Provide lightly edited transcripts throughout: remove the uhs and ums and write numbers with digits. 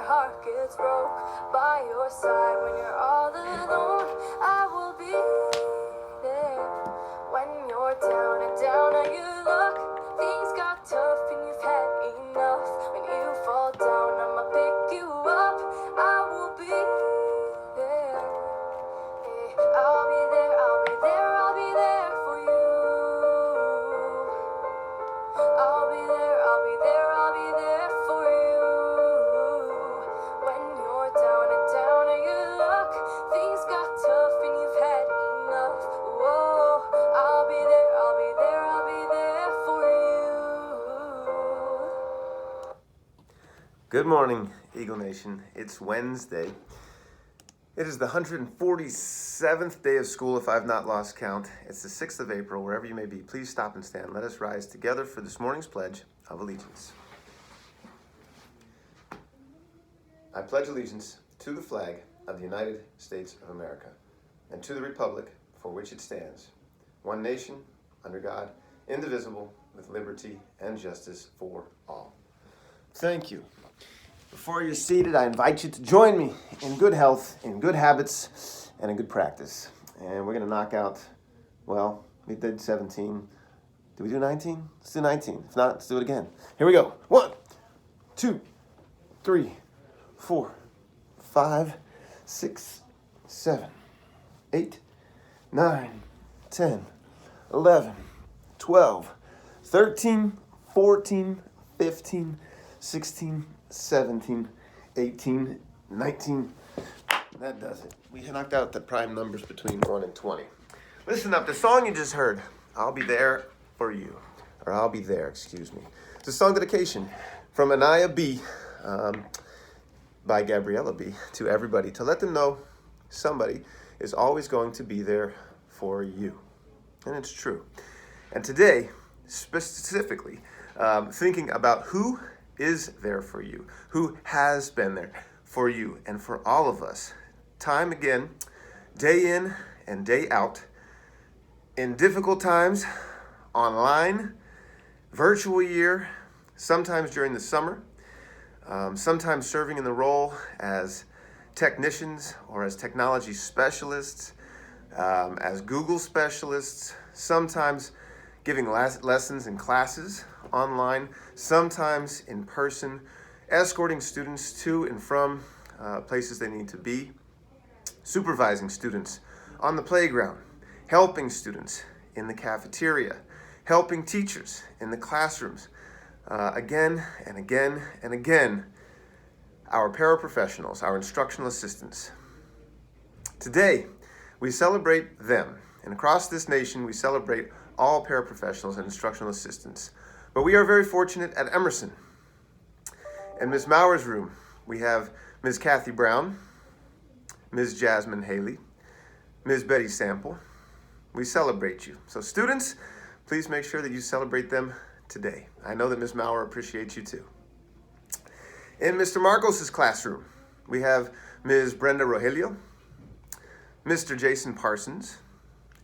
heart gets broke. By your side when you're all alone, I will be there. When you're down and down on your luck, things got tough and you've had enough. When you fall down, I'ma pick you up. I will be there. I'll be there, I'll be there, I'll be there for you. I'll be there, I'll be there, I'll be there for you. When you're down and down on your luck, things got tough and you've had enough. Whoa, I'll be there, I'll be there, I'll be there for you. Good morning, Eagle Nation. It's Wednesday. It is the 147th day of school, if I've not lost count. It's the 6th of April, wherever you may be. Please stop and stand. Let us rise together for this morning's Pledge of Allegiance. I pledge allegiance to the flag of the United States of America and to the republic for which it stands, one nation, under God, indivisible, with liberty and justice for all. Thank you. Before you're seated, I invite you to join me in good health, in good habits, and in good practice. And we're going to knock out, well, we did 17. Did we do 19? Let's do 19. If not, let's do it again. Here we go. 1, 2, 3, 4, 5, 6, 7, 8, 9, 10, 11, 12, 13, 14, 15, 16, 17, 18, 19. That does it. We knocked out the prime numbers between 1 and 20. Listen up, the song you just heard, I'll Be There for You. Or I'll Be There, excuse me. It's a song dedication from Anaya B. By Gabriella B. to everybody to let them know somebody is always going to be there for you. And it's true. And today, specifically, thinking about who is there for you, who has been there for you and for all of us, time again, day in and day out, in difficult times, online, virtual year, sometimes during the summer, sometimes serving in the role as technicians or as technology specialists, as Google specialists, sometimes giving lessons and classes online, sometimes in person, escorting students to and from places they need to be, supervising students on the playground, helping students in the cafeteria, helping teachers in the classrooms, again and again and again, our paraprofessionals, our instructional assistants. Today, we celebrate them, and across this nation, we celebrate all paraprofessionals and instructional assistants. But we are very fortunate at Emerson. In Ms. Mauer's room, we have Ms. Kathy Brown, Ms. Jasmine Haley, Ms. Betty Sample. We celebrate you. So students, please make sure that you celebrate them today. I know that Ms. Mauer appreciates you too. In Mr. Marcos' classroom, we have Ms. Brenda Rogelio, Mr. Jason Parsons,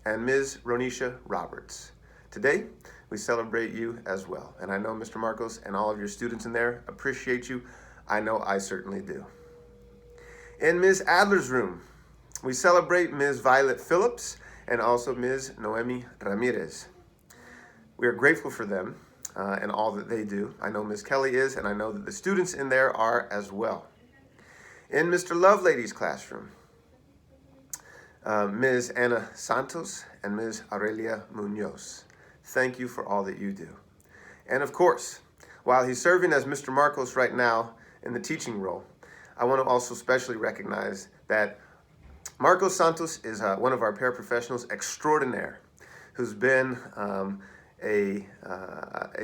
and Ms. Ronisha Roberts. Today, we celebrate you as well. And I know Mr. Marcos and all of your students in there appreciate you. I know I certainly do. In Ms. Adler's room, we celebrate Ms. Violet Phillips and also Ms. Noemi Ramirez. We are grateful for them and all that they do. I know Ms. Kelly is, and I know that the students in there are as well. In Mr. Lovelady's classroom, Ms. Ana Santos and Ms. Aurelia Munoz. Thank you for all that you do. And of course, while he's serving as Mr. Marcos right now in the teaching role, I want to also specially recognize that Marcos Santos is one of our paraprofessionals extraordinaire who's been a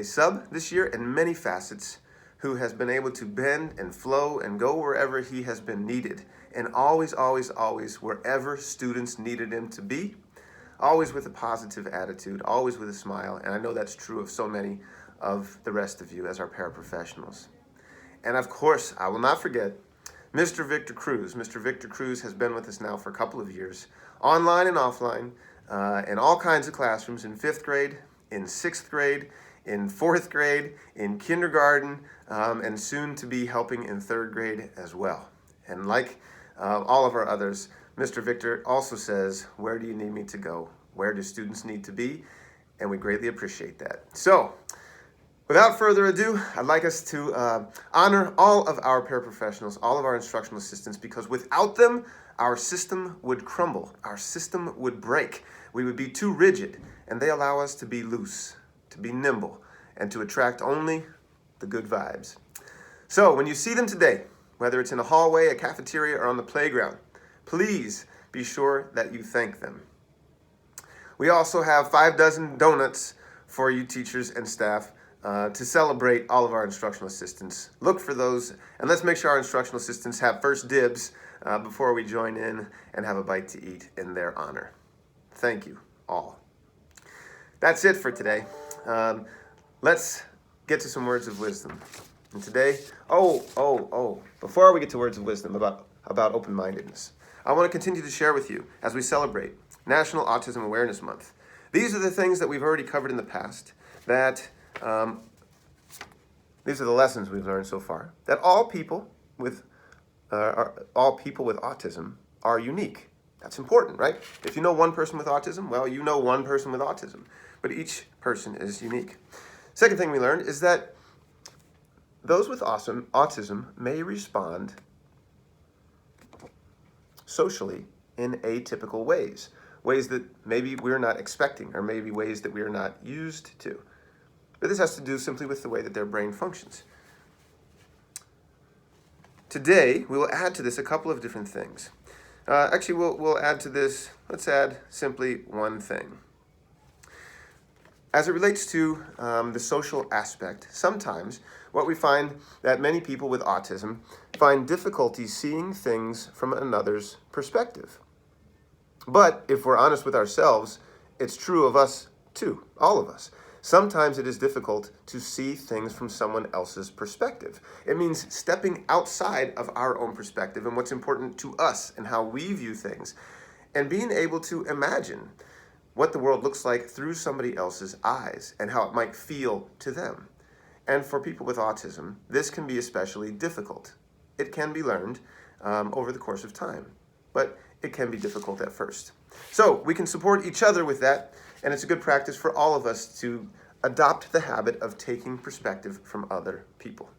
sub this year in many facets, who has been able to bend and flow and go wherever he has been needed. And always, always, always, wherever students needed him to be, always with a positive attitude, always with a smile. And I know that's true of so many of the rest of you as our paraprofessionals. And of course, I will not forget Mr. Victor Cruz. Mr. Victor Cruz has been with us now for a couple of years, online and offline, in all kinds of classrooms, in 5th grade, in 6th grade, in 4th grade, in kindergarten, and soon to be helping in 3rd grade as well. And like all of our others, Mr. Victor also says, where do you need me to go? Where do students need to be? And we greatly appreciate that. So, without further ado, I'd like us to honor all of our paraprofessionals, all of our instructional assistants, because without them, our system would crumble. Our system would break. We would be too rigid, and they allow us to be loose, to be nimble, and to attract only the good vibes. So, when you see them today, whether it's in a hallway, a cafeteria, or on the playground, please be sure that you thank them. We also have 5 dozen donuts for you teachers and staff to celebrate all of our instructional assistants. Look for those, and let's make sure our instructional assistants have first dibs before we join in and have a bite to eat in their honor. Thank you all. That's it for today. Let's get to some words of wisdom. And today, before we get to words of wisdom about open-mindedness, I want to continue to share with you as we celebrate National Autism Awareness Month. These are the things that we've already covered in the past, that these are the lessons we've learned so far, that all people with autism are unique. That's important, right? If you know one person with autism, well, you know one person with autism, but each person is unique. Second thing we learned is that those with autism may respond socially in atypical ways that maybe we're not expecting, or maybe ways that we are not used to. But this has to do simply with the way that their brain functions. Today, we will add to this a couple of different things. We'll add to this, let's add simply one thing. As it relates to the social aspect, sometimes what we find that many people with autism find difficulty seeing things from another's perspective. But if we're honest with ourselves, it's true of us too, all of us. Sometimes it is difficult to see things from someone else's perspective. It means stepping outside of our own perspective and what's important to us and how we view things, and being able to imagine what the world looks like through somebody else's eyes and how it might feel to them. And for people with autism, this can be especially difficult. It can be learned over the course of time, but it can be difficult at first. So we can support each other with that, and it's a good practice for all of us to adopt the habit of taking perspective from other people.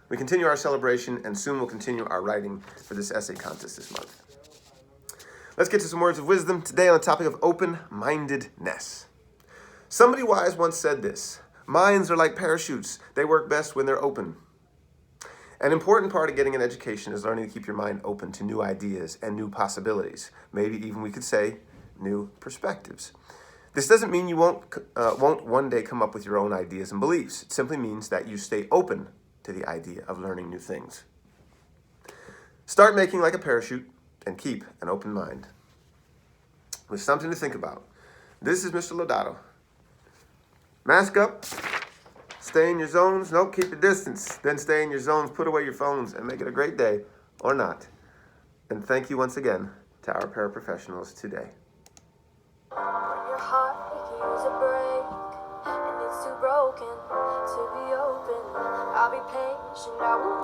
We continue our celebration, and soon we'll continue our writing for this essay contest this month. Let's get to some words of wisdom today on the topic of open-mindedness. Somebody wise once said this: minds are like parachutes. They work best when they're open. An important part of getting an education is learning to keep your mind open to new ideas and new possibilities. Maybe even we could say new perspectives. This doesn't mean you won't one day come up with your own ideas and beliefs. It simply means that you stay open to the idea of learning new things. Start making like a parachute and keep an open mind. With something to think about. This is Mr. Lodato. Mask up, stay in your zones, nope, keep your distance, then stay in your zones, put away your phones, and make it a great day, or not. And thank you once again to our paraprofessionals today. When your heart could use a break, and it's too broken to be open, I'll be patient, I will wait.